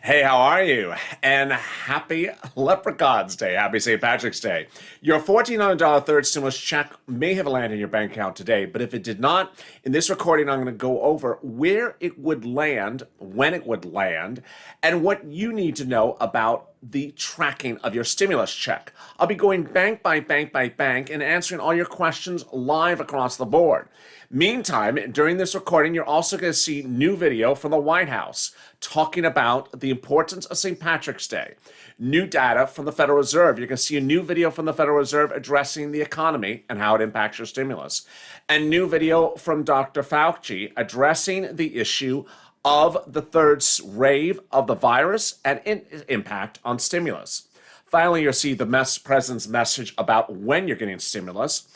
Hey, how are you? And happy Leprechaun's Day. Happy St. Patrick's Day. Your $1,400 third stimulus check may have landed in your bank account today, but if it did not, in this recording, I'm going to go over where it would land, when it would land, and what you need to know about the tracking of your stimulus check. I'll be going bank by bank by bank and answering all your questions live across the board. Meantime, during this recording, you're also going to see new video from the White House talking about the importance of St. Patrick's Day. New data from the Federal Reserve. You're going to see a new video from the Federal Reserve addressing the economy and how it impacts your stimulus. And new video from Dr. Fauci addressing the issue of the third wave of the virus and its impact on stimulus. Finally, you'll see the president's message about when you're getting stimulus.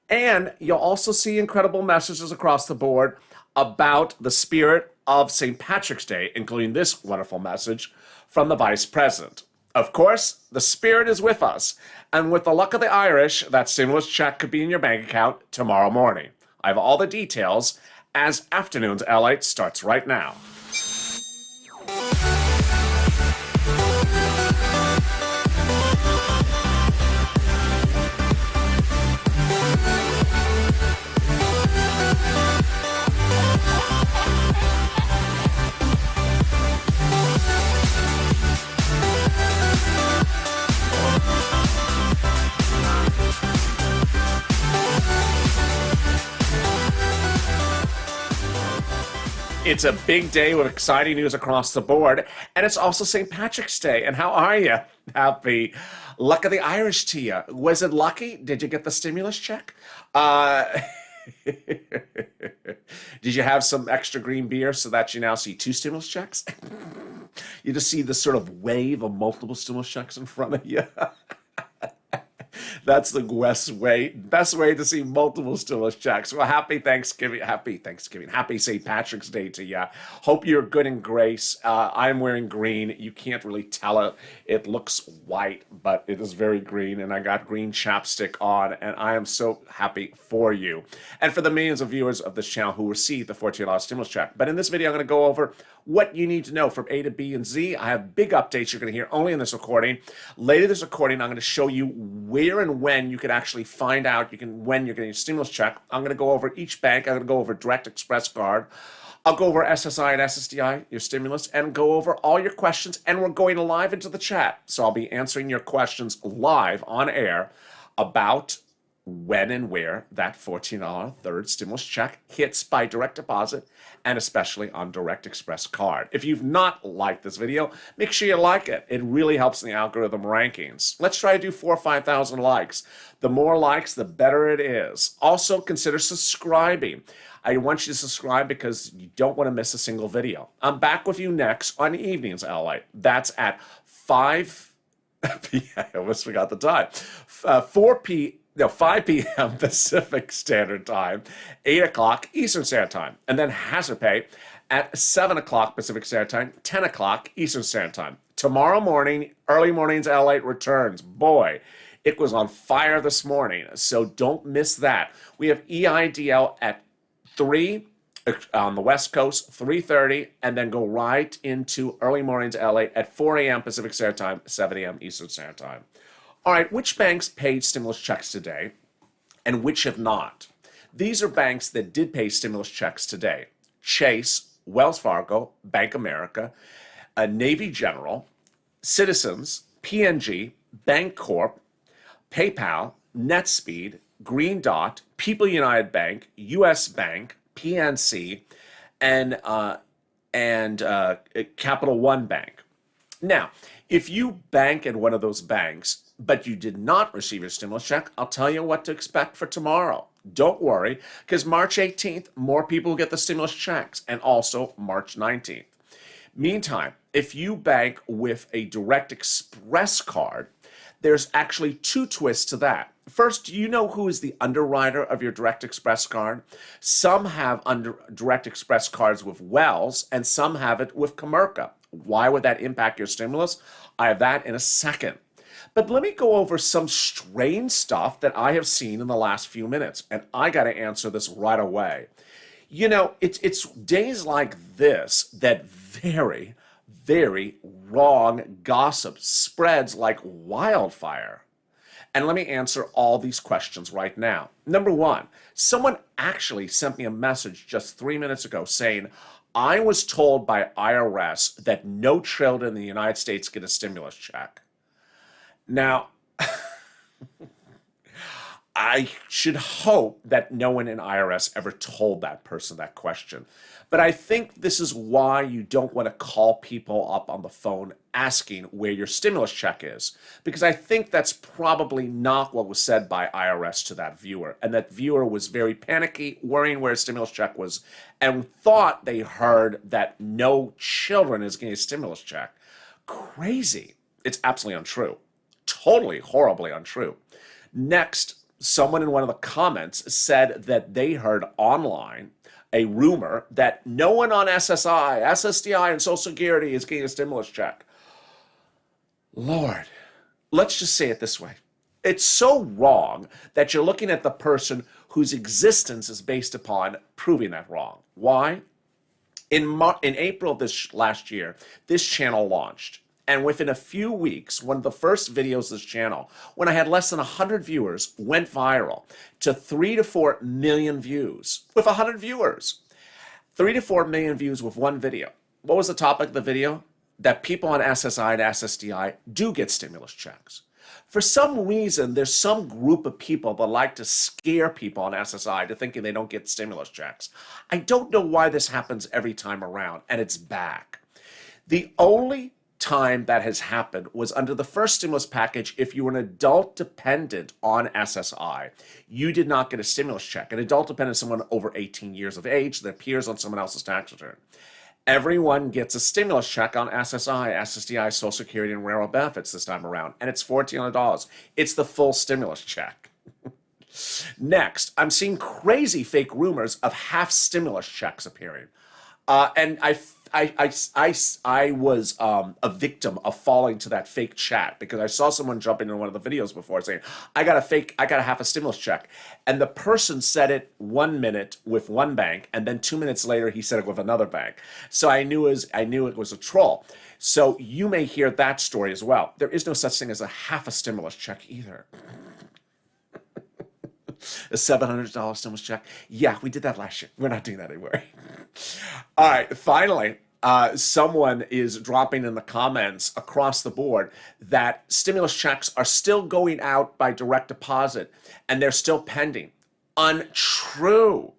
And you'll also see incredible messages across the board about the spirit of St. Patrick's Day, including this wonderful message from the Vice President. Of course, the spirit is with us. And with the luck of the Irish, that stimulus check could be in your bank account tomorrow morning. I have all the details as Afternoons LALATE starts right now. It's a big day with exciting news across the board, and it's also St. Patrick's Day. And how are you? Happy luck of the Irish to you. Was it lucky? Did you get the stimulus check? Did you have some extra green beer so that you now see two stimulus checks? You just see this sort of wave of multiple stimulus checks in front of you. That's the best way to see multiple stimulus checks. Well, happy Thanksgiving, happy St. Patrick's Day to you. Hope you're good in grace. I'm wearing green. You can't really tell it. It looks white, but it is very green, and I got green chapstick on, and I am so happy for you. And for the millions of viewers of this channel who received the $14 stimulus check. But in this video, I'm going to go over what you need to know from A to B and Z. I have big updates you're going to hear only in this recording. Later in this recording, I'm going to show you where and when you can actually find out when you're getting a stimulus check. I'm going to go over each bank. I'm going to go over Direct Express card. I'll go over SSI and SSDI, your stimulus, and go over all your questions. And we're going live into the chat. So I'll be answering your questions live on air about when and where that $14 third stimulus check hits by direct deposit, and especially on Direct Express card. If you've not liked this video, make sure you like it. It really helps in the algorithm rankings. Let's try to do 4,000 or 5,000 likes. The more likes, the better it is. Also, consider subscribing. I want you to subscribe because you don't want to miss a single video. I'm back with you next on Evenings LA. That's at 5 p.m. I almost forgot the time. 5 p.m. Pacific Standard Time, 8 o'clock Eastern Standard Time, and then hazard pay at 7 o'clock Pacific Standard Time, 10 o'clock Eastern Standard Time. Tomorrow morning, early mornings LA returns. Boy, it was on fire this morning, so don't miss that. We have EIDL at 3 on the West Coast, 3:30, and then go right into early mornings LA at 4 a.m. Pacific Standard Time, 7 a.m. Eastern Standard Time. All right, which banks paid stimulus checks today and which have not? These are banks that did pay stimulus checks today. Chase, Wells Fargo, Bank America, Navy General, Citizens, PNG, Bancorp, PayPal, NetSpeed, Green Dot, People United Bank, US Bank, PNC, and Capital One Bank. Now, if you bank at one of those banks, but you did not receive your stimulus check, I'll tell you what to expect for tomorrow. Don't worry, because March 18th, more people will get the stimulus checks, and also March 19th. Meantime, if you bank with a Direct Express card, there's actually two twists to that. First, do you know who is the underwriter of your Direct Express card? Some have Direct Express cards with Wells, and some have it with Comerica. Why would that impact your stimulus? I have that in a second. But let me go over some strange stuff that I have seen in the last few minutes, and I got to answer this right away. You know, it's days like this that very, very wrong gossip spreads like wildfire. And let me answer all these questions right now. Number one, someone actually sent me a message just 3 minutes ago saying, I was told by IRS that no children in the United States get a stimulus check. Now, I should hope that no one in IRS ever told that person that question. But I think this is why you don't want to call people up on the phone asking where your stimulus check is. Because I think that's probably not what was said by IRS to that viewer. And that viewer was very panicky, worrying where his stimulus check was, and thought they heard that no children is getting a stimulus check. Crazy. It's absolutely untrue. Totally, horribly untrue. Next, someone in one of the comments said that they heard online a rumor that no one on SSI, SSDI, and Social Security is getting a stimulus check. Lord, let's just say it this way. It's so wrong that you're looking at the person whose existence is based upon proving that wrong. Why? In April of this last year, this channel launched. And within a few weeks, one of the first videos of this channel, when I had less than 100 viewers, went viral to 3 to 4 million views with 100 viewers. 3 to 4 million views with one video. What was the topic of the video? That people on SSI and SSDI do get stimulus checks. For some reason, there's some group of people that like to scare people on SSI to thinking they don't get stimulus checks. I don't know why this happens every time around, and it's back. The only time that has happened was under the first stimulus package. If you were an adult dependent on SSI, you did not get a stimulus check. An adult dependent is someone over 18 years of age that appears on someone else's tax return. Everyone gets a stimulus check on SSI, SSDI, Social Security, and railroad benefits this time around, and it's $1,400. It's the full stimulus check. Next, I'm seeing crazy fake rumors of half stimulus checks appearing. And I was a victim of falling to that fake chat because I saw someone jumping in one of the videos before saying, I got a half a stimulus check. And the person said it 1 minute with one bank, and then 2 minutes later he said it with another bank. So I knew it was a troll. So you may hear that story as well. There is no such thing as a half a stimulus check either. A $700 stimulus check. Yeah, we did that last year. We're not doing that anymore. All right, finally, someone is dropping in the comments across the board that stimulus checks are still going out by direct deposit and they're still pending. Untrue.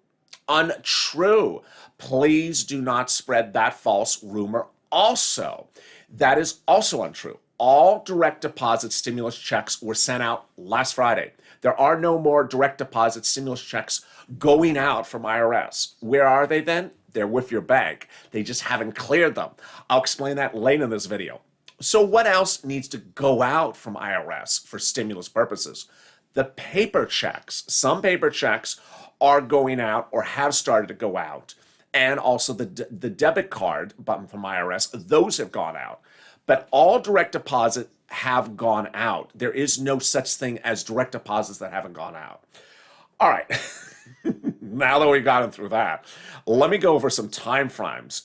Untrue. Please do not spread that false rumor also. That is also untrue. All direct deposit stimulus checks were sent out last Friday. There are no more direct deposit stimulus checks going out from IRS. Where are they then? They're with your bank. They just haven't cleared them. I'll explain that later in this video. So what else needs to go out from IRS for stimulus purposes? The paper checks. Some paper checks are going out or have started to go out. And also the debit card button from IRS, those have gone out. But all direct deposit have gone out. There is no such thing as direct deposits that haven't gone out. All right. Now that we've gotten through that, let me go over some time frames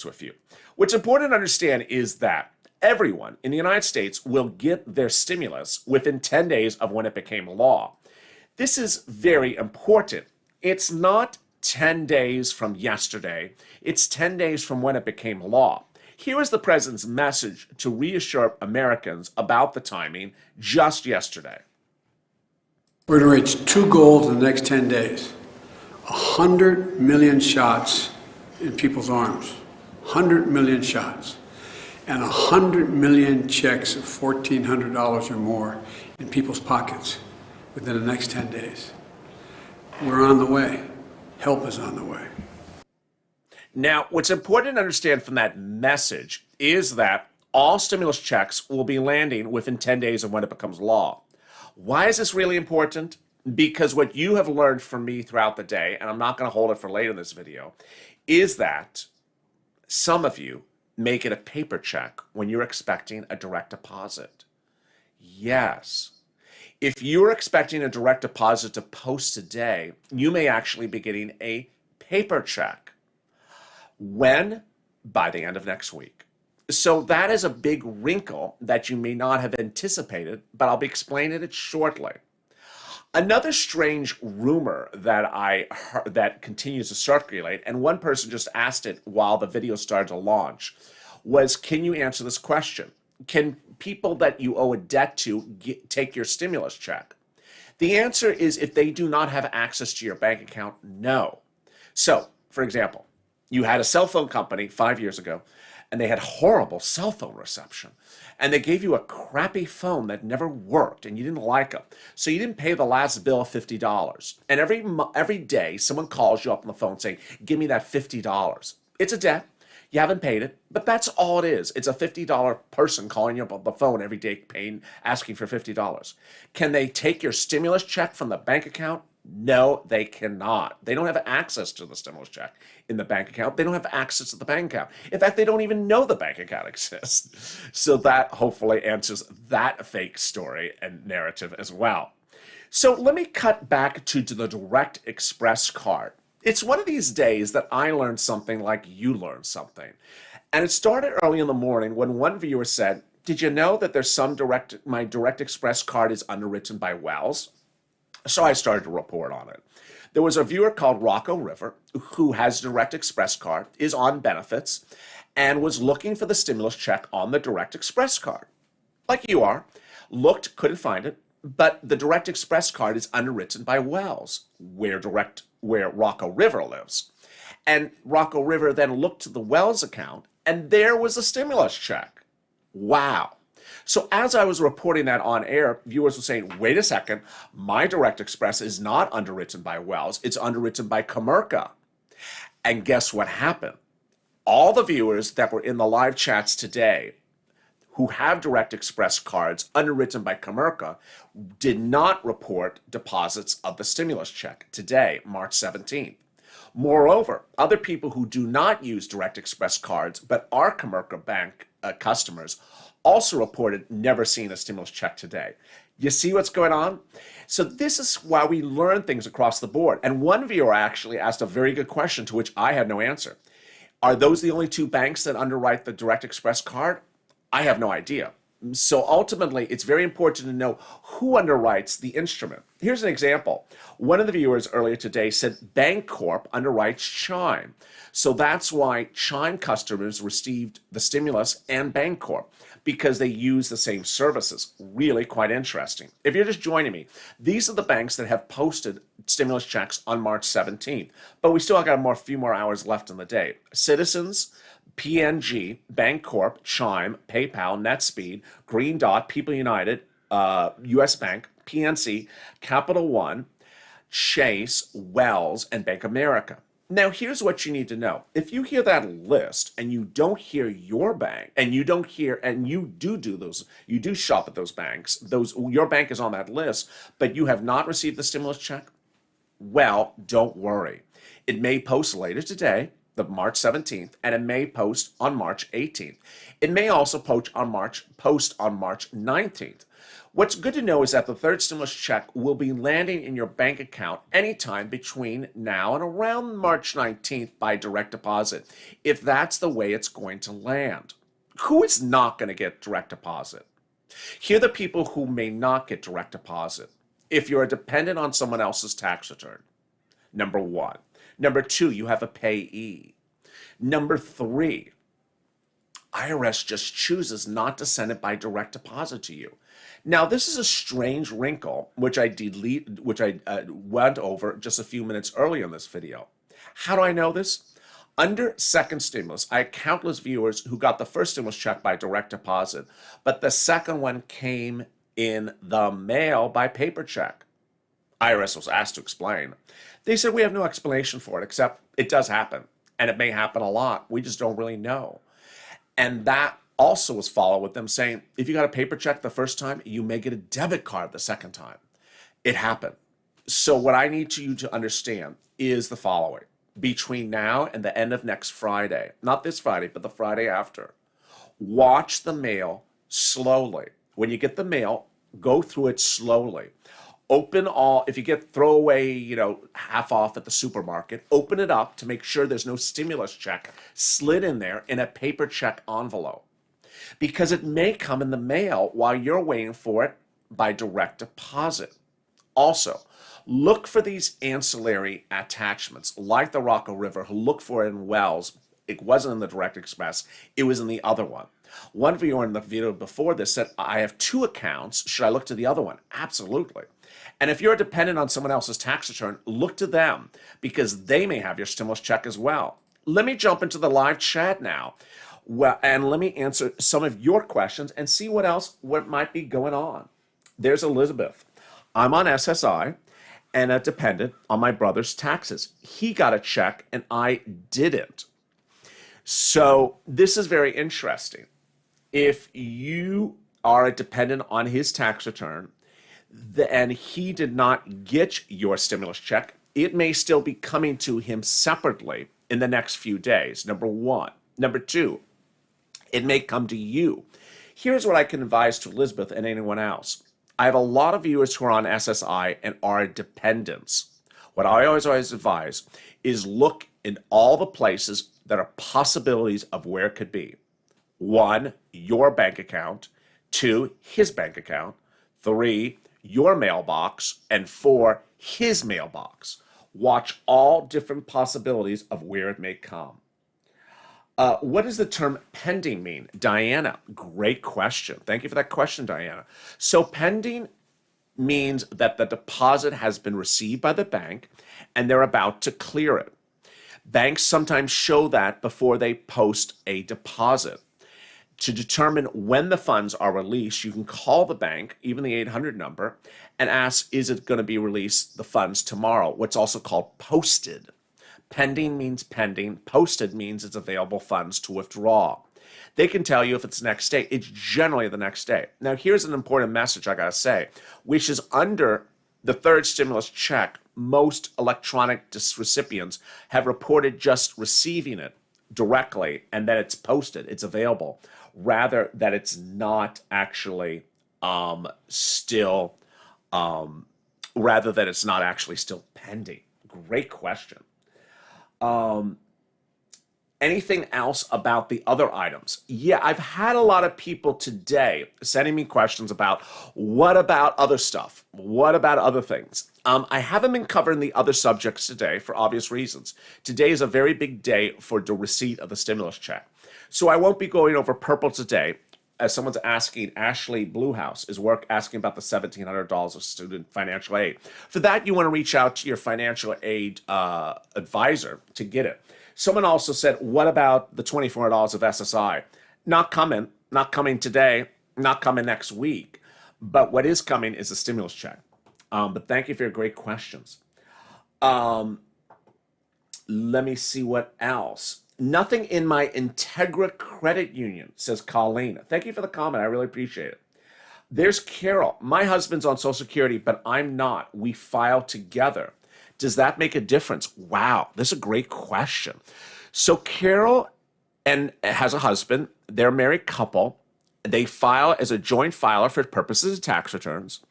with you. What's important to understand is that everyone in the United States will get their stimulus within 10 days of when it became law. This is very important. It's not 10 days from yesterday. It's 10 days from when it became law. Here is the president's message to reassure Americans about the timing just yesterday. We're going to reach two goals in the next 10 days. 100 million shots in people's arms. 100 million shots. And 100 million checks of $1,400 or more in people's pockets within the next 10 days. We're on the way. Help is on the way. Now, what's important to understand from that message is that all stimulus checks will be landing within 10 days of when it becomes law. Why is this really important? Because what you have learned from me throughout the day, and I'm not going to hold it for later in this video, is that some of you make it a paper check when you're expecting a direct deposit. Yes. If you're expecting a direct deposit to post today, you may actually be getting a paper check. When? By the end of next week. So that is a big wrinkle that you may not have anticipated, but I'll be explaining it shortly. Another strange rumor that I heard, that continues to circulate, and one person just asked it while the video started to launch, was, can you answer this question? Can people that you owe a debt to take your stimulus check? The answer is, if they do not have access to your bank account, no. So, for example, you had a cell phone company 5 years ago, and they had horrible cell phone reception. And they gave you a crappy phone that never worked, and you didn't like them. So you didn't pay the last bill of $50. And every day, someone calls you up on the phone saying, give me that $50. It's a debt. You haven't paid it, but that's all it is. It's a $50 person calling you up on the phone every day, asking for $50. Can they take your stimulus check from the bank account? No, they cannot. They don't have access to the stimulus check in the bank account. They don't have access to the bank account. In fact, they don't even know the bank account exists. So that hopefully answers that fake story and narrative as well. So let me cut back to the Direct Express card. It's one of these days that I learned something like you learned something. And it started early in the morning when one viewer said, did you know that there's my Direct Express card is underwritten by Wells? So I started to report on it. There was a viewer called Rocco River who has Direct Express card, is on benefits, and was looking for the stimulus check on the Direct Express card. Like you are, looked, couldn't find it, but the Direct Express card is underwritten by Wells, where Rocco River lives. And Rocco River then looked to the Wells account, and there was a stimulus check. Wow. So as I was reporting that on air, viewers were saying, wait a second, my Direct Express is not underwritten by Wells, it's underwritten by Comerica. And guess what happened? All the viewers that were in the live chats today who have Direct Express cards underwritten by Comerica did not report deposits of the stimulus check today, March 17th. Moreover, other people who do not use Direct Express cards but are Comerica Bank customers also reported never seeing a stimulus check today. You see what's going on? So this is why we learn things across the board. And one viewer actually asked a very good question to which I had no answer. Are those the only two banks that underwrite the Direct Express card? I have no idea. So ultimately, it's very important to know who underwrites the instrument. Here's an example. One of the viewers earlier today said Bancorp underwrites Chime. So that's why Chime customers received the stimulus and Bancorp, because they use the same services. Really quite interesting. If you're just joining me, these are the banks that have posted stimulus checks on March 17th, but we still got a few more hours left in the day. Citizens, PNG, Bancorp, Chime, PayPal, NetSpeed, Green Dot, People United, US Bank, PNC, Capital One, Chase, Wells, and Bank America. Now, here's what you need to know. If you hear that list and you don't hear your bank, and you do shop at those banks, your bank is on that list, but you have not received the stimulus check, well, don't worry. It may post later today, the March 17th, and it may post on March 18th. It may also post on March 19th. What's good to know is that the third stimulus check will be landing in your bank account anytime between now and around March 19th by direct deposit, if that's the way it's going to land. Who is not going to get direct deposit? Here are the people who may not get direct deposit. If you're dependent on someone else's tax return, number one. Number two, you have a payee. Number three, IRS just chooses not to send it by direct deposit to you. Now, this is a strange wrinkle, which I went over just a few minutes earlier in this video. How do I know this? Under second stimulus, I had countless viewers who got the first stimulus check by direct deposit, but the second one came in the mail by paper check. IRS was asked to explain. They said, we have no explanation for it, except it does happen, and it may happen a lot. We just don't really know. And that also was followed with them saying, if you got a paper check the first time, you may get a debit card the second time. It happened. So what I need you to understand is the following. Between now and the end of next Friday, not this Friday, but the Friday after, watch the mail slowly. When you get the mail, go through it slowly. Open all, if you get throwaway, half off at the supermarket, open it up to make sure there's no stimulus check slid in there in a paper check envelope. because it may come in the mail while you're waiting for it by direct deposit. Also, look for these ancillary attachments, like the Rocco River, who looked for it in Wells. It wasn't in the Direct Express, it was in the other one. One viewer in the video before this said, I have two accounts. Should I look to the other one? Absolutely. And if you're dependent on someone else's tax return, look to them because they may have your stimulus check as well. Let me jump into the live chat now. Well, and let me answer some of your questions and see what might be going on. There's Elizabeth. I'm on SSI and a dependent on my brother's taxes. He got a check and I didn't. So this is very interesting. If you are a dependent on his tax return and he did not get your stimulus check, it may still be coming to him separately in the next few days, number one. Number two, it may come to you. Here's what I can advise to Elizabeth and anyone else. I have a lot of viewers who are on SSI and are dependents. What I always advise is look in all the places that are possibilities of where it could be. 1, your bank account. 2, his bank account. 3, your mailbox. And 4, his mailbox. Watch all different possibilities of where it may come. What does the term pending mean? Diana, great question. Thank you for that question, Diana. So pending means that the deposit has been received by the bank and they're about to clear it. Banks sometimes show that before they post a deposit. To determine when the funds are released, you can call the bank, even the 800 number, and ask, is it going to be released, the funds tomorrow? What's also called posted. Pending means pending. Posted means it's available funds to withdraw. They can tell you if it's next day. It's generally the next day. Now, here's an important message I got to say, which is under the third stimulus check, most electronic recipients have reported just receiving it directly and that it's posted, it's available, rather that it's not actually still pending. Great question. Anything else about the other items? Yeah, I've had a lot of people today sending me questions about what about other stuff? What about other things? I haven't been covering the other subjects today for obvious reasons. Today is a very big day for the receipt of the stimulus check. So I won't be going over purple today. As someone's asking, Ashley Bluehouse is asking about the $1,700 of student financial aid. For that, you want to reach out to your financial aid advisor to get it. Someone also said, what about the $2,400 of SSI? Not coming today, not coming next week. But what is coming is a stimulus check. But thank you for your great questions. Let me see what else. Nothing in my Integra Credit Union, says Colleen. Thank you for the comment. I really appreciate it. There's Carol. My husband's on Social Security, but I'm not. We file together. Does that make a difference? Wow, this is a great question. So Carol has a husband. They're a married couple. They file as a joint filer for purposes of tax returns.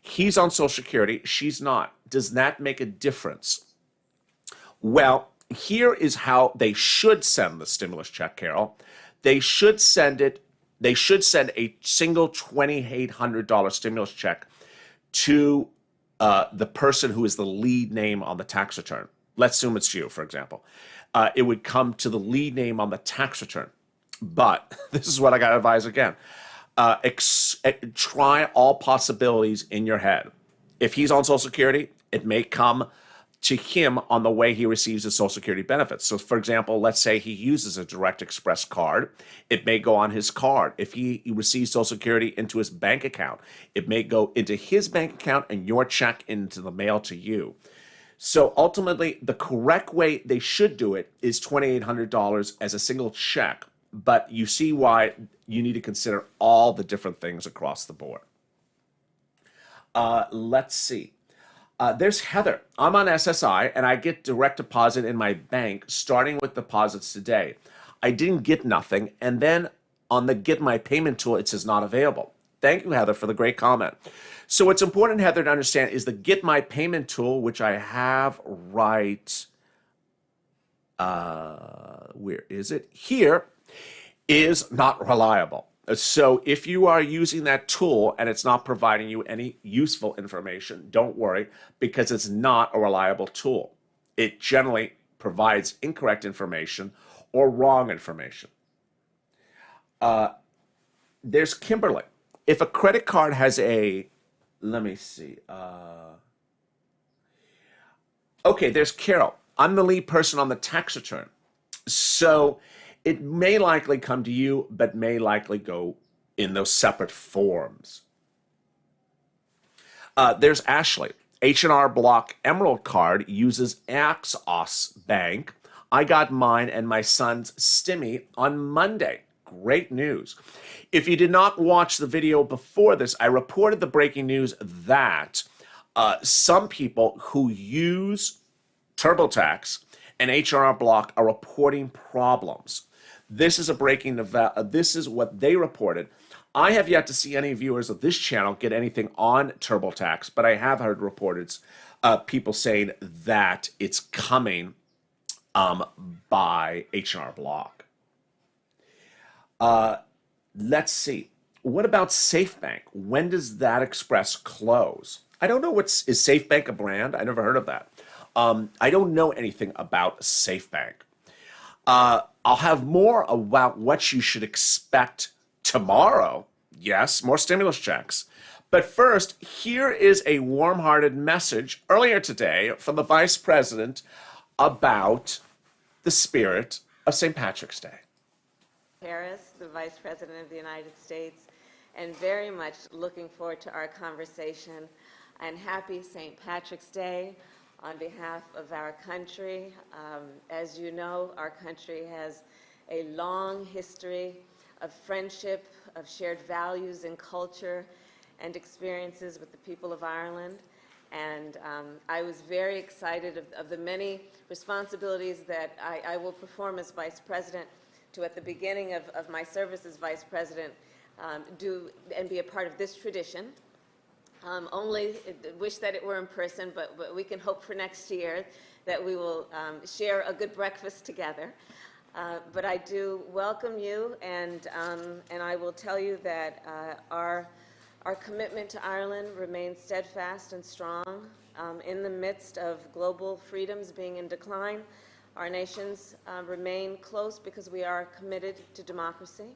He's on Social Security. She's not. Does that make a difference? Well, here is how they should send the stimulus check, Carol. They should send a single $2,800 stimulus check to the person who is the lead name on the tax return. Let's assume it's you, for example. It would come to the lead name on the tax return. But this is what I got to advise again. Try all possibilities in your head. If he's on Social Security, it may come to him on the way he receives his Social Security benefits. So, for example, let's say he uses a Direct Express card. It may go on his card. If he receives Social Security into his bank account, it may go into his bank account and your check into the mail to you. So ultimately, the correct way they should do it is $2,800 as a single check. But you see why you need to consider all the different things across the board. Let's see. There's Heather. I'm on SSI and I get direct deposit in my bank starting with deposits today. I didn't get nothing, and then on the Get My Payment tool, it says not available. Thank you, Heather, for the great comment. So what's important, Heather, to understand is the Get My Payment tool, which I have right, where is it? Here, is not reliable. So if you are using that tool and it's not providing you any useful information, don't worry, because it's not a reliable tool. It generally provides incorrect information or wrong information. There's Kimberly. If a credit card has let me see. Okay, there's Carol. I'm the lead person on the tax return. So it may likely come to you, but may likely go in those separate forms. There's Ashley. H&R Block Emerald card uses Axos Bank. I got mine and my son's Stimmy on Monday. Great news. If you did not watch the video before this, I reported the breaking news that some people who use TurboTax and H&R Block are reporting problems. This is this is what they reported. I have yet to see any viewers of this channel get anything on TurboTax, but I have heard reports, people saying that it's coming by H&R Block. Let's see. What about SafeBank? When does that express close? I don't know. Is SafeBank a brand? I never heard of that. I don't know anything about SafeBank. I'll have more about what you should expect tomorrow. Yes, more stimulus checks. But first, here is a warm-hearted message earlier today from the Vice President about the spirit of St. Patrick's Day. Harris, the Vice President of the United States, and very much looking forward to our conversation. And happy St. Patrick's Day on behalf of our country. As you know, our country has a long history of friendship, of shared values and culture and experiences with the people of Ireland. And I was very excited of the many responsibilities that I will perform as Vice President to, at the beginning of my service as Vice President, do and be a part of this tradition. Only wish that it were in person, but we can hope for next year that we will share a good breakfast together. But I do welcome you, and I will tell you that our commitment to Ireland remains steadfast and strong. In the midst of global freedoms being in decline, our nations remain close because we are committed to democracy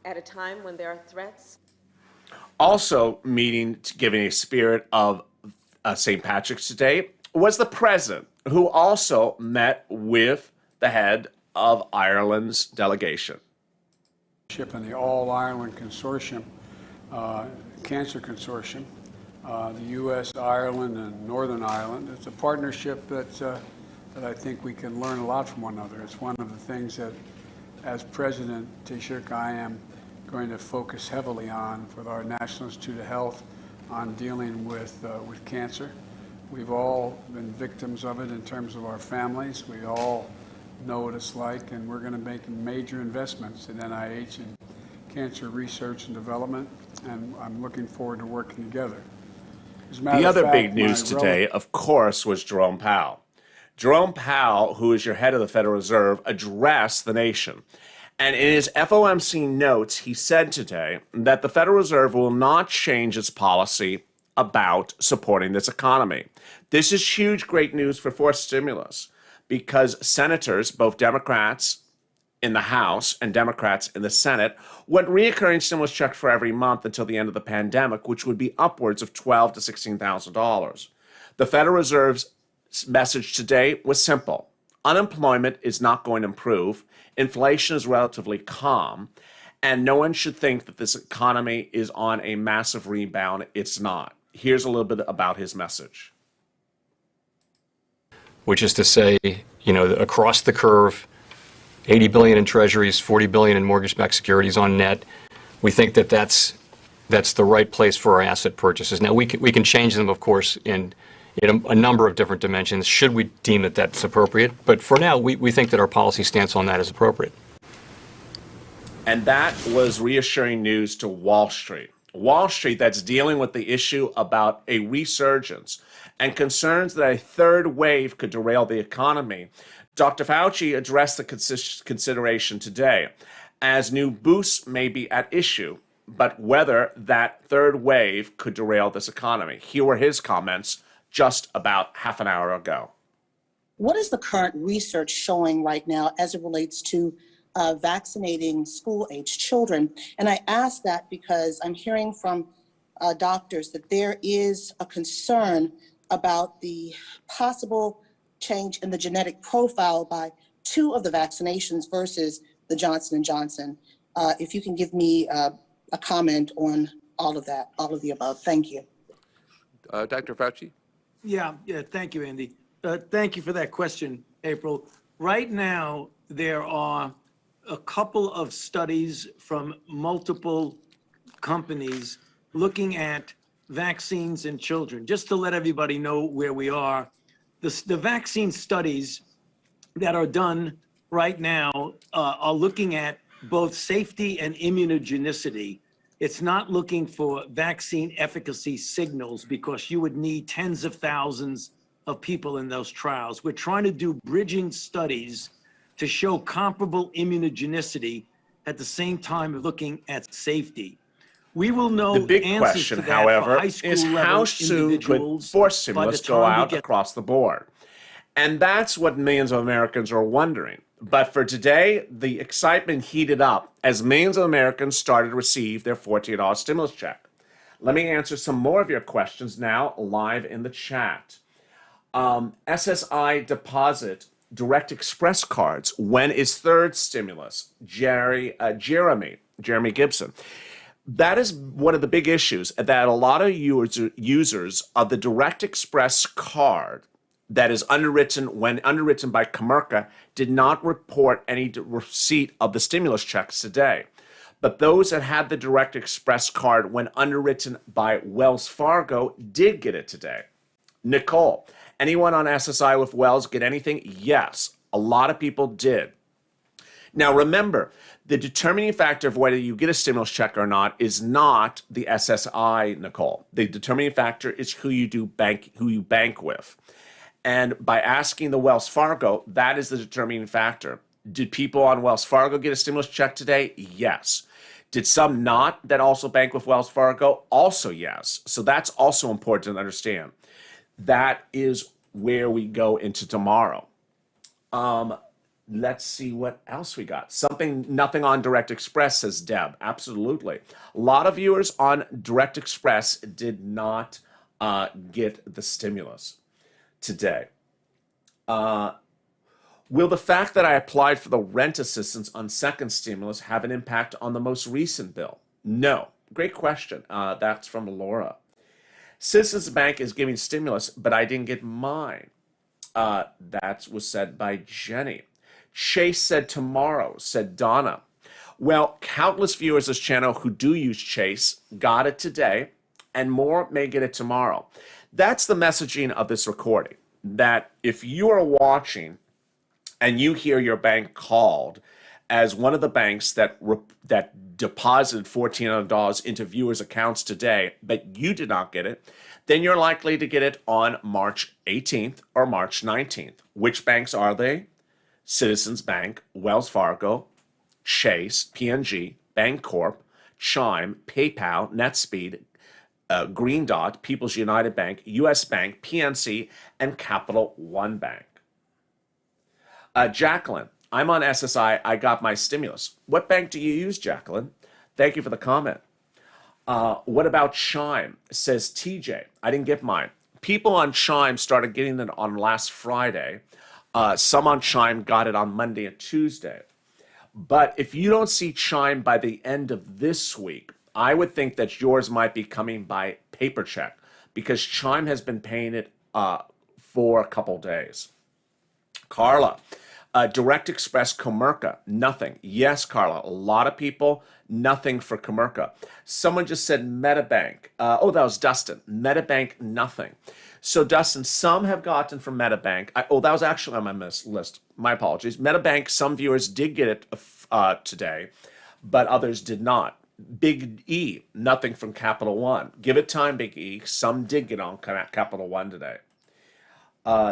at a time when there are threats. Also giving a spirit of St. Patrick's Day was the president, who also met with the head of Ireland's delegation. In the All-Ireland Consortium, Cancer Consortium, the U.S., Ireland, and Northern Ireland. It's a partnership that I think we can learn a lot from one another. It's one of the things that, as President Taoiseach, I am going to focus heavily on with our National Institute of Health on dealing with cancer. We've all been victims of it in terms of our families. We all know what it's like, and we're going to make major investments in NIH and cancer research and development, and I'm looking forward to working together. The other big news today, of course, was Jerome Powell. Jerome Powell, who is your head of the Federal Reserve, addressed the nation. And in his FOMC notes, he said today that the Federal Reserve will not change its policy about supporting this economy. This is huge, great news for forced stimulus, because senators, both Democrats in the House and Democrats in the Senate, want reoccurring stimulus checks for every month until the end of the pandemic, which would be upwards of $12,000 to $16,000. The Federal Reserve's message today was simple. Unemployment is not going to improve. Inflation is relatively calm. And no one should think that this economy is on a massive rebound. It's not. Here's a little bit about his message. Which is to say, across the curve, $80 billion in treasuries, $40 billion in mortgage-backed securities on net. We think that that's the right place for our asset purchases. Now, we can change them, of course, in a number of different dimensions, should we deem that that's appropriate. But for now, we think that our policy stance on that is appropriate. And that was reassuring news to Wall Street. Wall Street that's dealing with the issue about a resurgence and concerns that a third wave could derail the economy. Dr. Fauci addressed the consideration today. as new boosts may be at issue, but whether that third wave could derail this economy. Here were his comments just about half an hour ago. What is the current research showing right now as it relates to vaccinating school-aged children? And I ask that because I'm hearing from doctors that there is a concern about the possible change in the genetic profile by 2 of the vaccinations versus the Johnson & Johnson. If you can give me a comment on all of that, all of the above. Thank you. Dr. Fauci? Yeah, thank you, Andy. Thank you for that question, April. Right now, there are a couple of studies from multiple companies looking at vaccines in children. Just to let everybody know where we are, the vaccine studies that are done right now are looking at both safety and immunogenicity. It's not looking for vaccine efficacy signals because you would need tens of thousands of people in those trials. We're trying to do bridging studies to show comparable immunogenicity at the same time of looking at safety. We will know The big answers question, to that however, for high school is level how soon could individuals forced by the stimulus go time we out get across the board? And that's what millions of Americans are wondering. But for today, the excitement heated up as millions of Americans started to receive their $14 stimulus check. Let me answer some more of your questions now live in the chat. SSI deposit direct express cards. When is third stimulus? Jeremy Gibson. That is one of the big issues, that a lot of users of the direct express card that is underwritten by Comerica did not report any receipt of the stimulus checks today. But those that had the direct express card when underwritten by Wells Fargo did get it today. Nicole, anyone on SSI with Wells get anything? Yes, a lot of people did. Now remember, the determining factor of whether you get a stimulus check or not is not the SSI, Nicole. The determining factor is who you bank with. And by asking the Wells Fargo, that is the determining factor. Did people on Wells Fargo get a stimulus check today? Yes. Did some not that also bank with Wells Fargo? Also yes. So that's also important to understand. That is where we go into tomorrow. Let's see what else we got. Nothing on Direct Express, says Deb. Absolutely. A lot of viewers on Direct Express did not get the stimulus today. Will the fact that I applied for the rent assistance on second stimulus have an impact on the most recent bill? No. Great question. That's from Laura. Citizens Bank is giving stimulus, but I didn't get mine. That was said by Jenny. Chase said tomorrow, said Donna. Well, countless viewers of this channel who do use Chase got it today, and more may get it tomorrow. That's the messaging of this recording, that if you are watching and you hear your bank called as one of the banks that deposited $1,400 into viewers' accounts today, but you did not get it, then you're likely to get it on March 18th or March 19th. Which banks are they? Citizens Bank, Wells Fargo, Chase, PNG, Bancorp, Chime, PayPal, NetSpeed, Green Dot, People's United Bank, US Bank, PNC, and Capital One Bank. Jacqueline, I'm on SSI. I got my stimulus. What bank do you use, Jacqueline? Thank you for the comment. What about Chime? Says TJ. I didn't get mine. People on Chime started getting it on last Friday. Some on Chime got it on Monday and Tuesday. But if you don't see Chime by the end of this week, I would think that yours might be coming by paper check, because Chime has been paying it for a couple days. Carla, Direct Express Comerica, nothing. Yes, Carla, a lot of people, nothing for Comerica. Someone just said Metabank. That was Dustin. Metabank, nothing. So Dustin, some have gotten from Metabank. That was actually on my list. My apologies. Metabank, some viewers did get it today, but others did not. Big E, nothing from Capital One. Give it time, Big E. Some did get on Capital One today.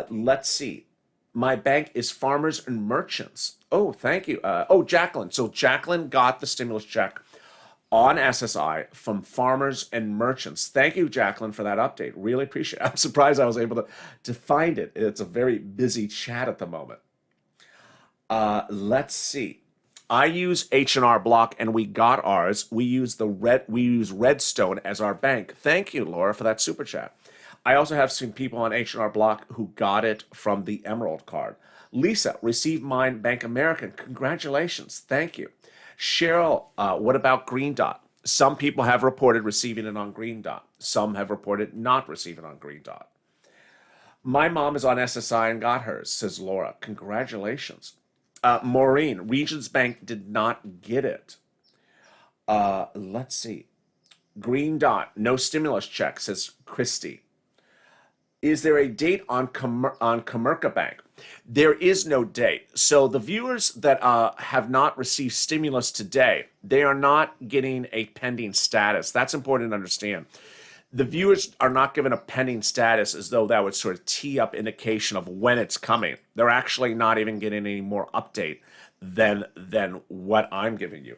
Let's see. My bank is Farmers and Merchants. Oh, thank you. Oh, Jacqueline. So Jacqueline got the stimulus check on SSI from Farmers and Merchants. Thank you, Jacqueline, for that update. Really appreciate it. I'm surprised I was able to find it. It's a very busy chat at the moment. Let's see. I use H&R Block, and we got ours. We use Redstone as our bank. Thank you, Laura, for that super chat. I also have some people on H&R Block who got it from the Emerald card. Lisa received mine Bank American. Congratulations. Thank you. Cheryl, what about Green Dot? Some people have reported receiving it on Green Dot. Some have reported not receiving it on Green Dot. My mom is on SSI and got hers, says Laura. Congratulations. Maureen, Regions Bank did not get it. Let's see. Green Dot, no stimulus check, says Christy. Is there a date on Comerica Bank? There is no date. So the viewers that have not received stimulus today, they are not getting a pending status. That's important to understand. The viewers are not given a pending status as though that would sort of tee up indication of when it's coming. They're actually not even getting any more update than what I'm giving you.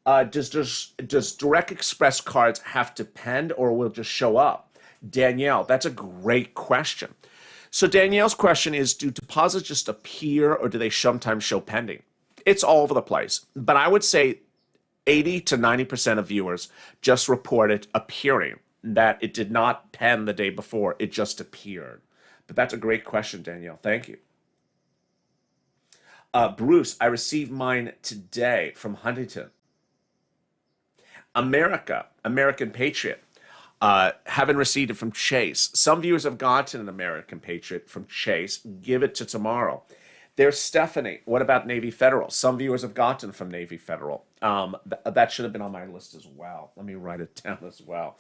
Does Direct Express cards have to pend or will it just show up? Danielle, that's a great question. So Danielle's question is, do deposits just appear or do they sometimes show pending? It's all over the place. But I would say 80 to 90% of viewers just reported appearing, that it did not pen the day before, it just appeared. But that's a great question, Danielle. Thank you. Bruce, I received mine today from Huntington. American Patriot. Haven't received it from Chase. Some viewers have gotten an American Patriot from Chase. Give it to tomorrow. There's Stephanie. What about Navy Federal? Some viewers have gotten from Navy Federal. That should have been on my list as well. Let me write it down as well.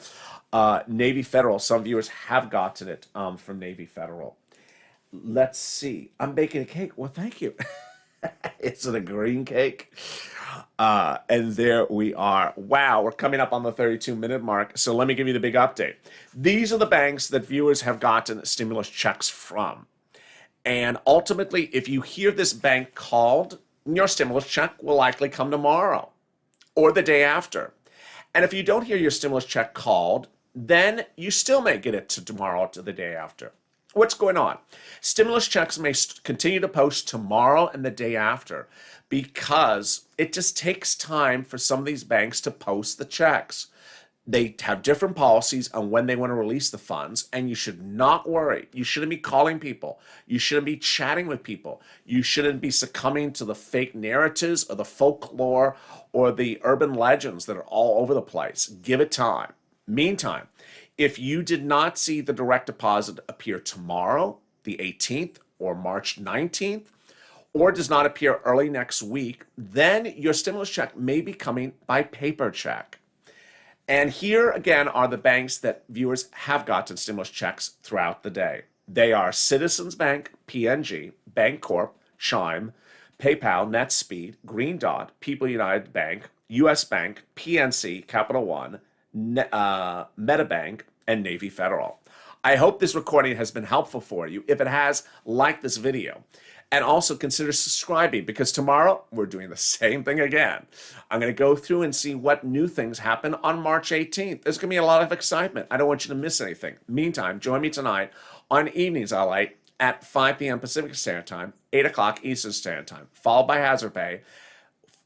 Navy Federal. Some viewers have gotten it from Navy Federal. Let's see. I'm baking a cake. Well, thank you. Is it a green cake? And there we are. Wow, we're coming up on the 32-minute mark. So let me give you the big update. These are the banks that viewers have gotten stimulus checks from. And ultimately, if you hear this bank called, your stimulus check will likely come tomorrow or the day after. And if you don't hear your stimulus check called, then you still may get it to tomorrow to the day after. What's going on? Stimulus checks may continue to post tomorrow and the day after because it just takes time for some of these banks to post the checks. They have different policies on when they want to release the funds, and you should not worry. You shouldn't be calling people. You shouldn't be chatting with people. You shouldn't be succumbing to the fake narratives or the folklore or the urban legends that are all over the place. Give it time. Meantime, if you did not see the direct deposit appear tomorrow, the 18th, or March 19th, or does not appear early next week, then your stimulus check may be coming by paper check. And here again are the banks that viewers have gotten stimulus checks throughout the day. They are Citizens Bank, PNG, Bancorp, Chime, PayPal, NetSpeed, Green Dot, People United Bank, US Bank, PNC, Capital One, MetaBank, and Navy Federal. I hope this recording has been helpful for you. If it has, like this video. And also consider subscribing because tomorrow we're doing the same thing again. I'm going to go through and see what new things happen on March 18th. There's going to be a lot of excitement. I don't want you to miss anything. Meantime, join me tonight on Evenings LALATE at 5 p.m. Pacific Standard Time, 8 o'clock Eastern Standard Time, followed by Hazard Pay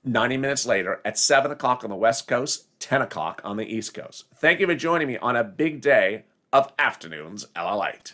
90 minutes later at 7 o'clock on the West Coast, 10 o'clock on the East Coast. Thank you for joining me on a big day of Afternoons LALATE.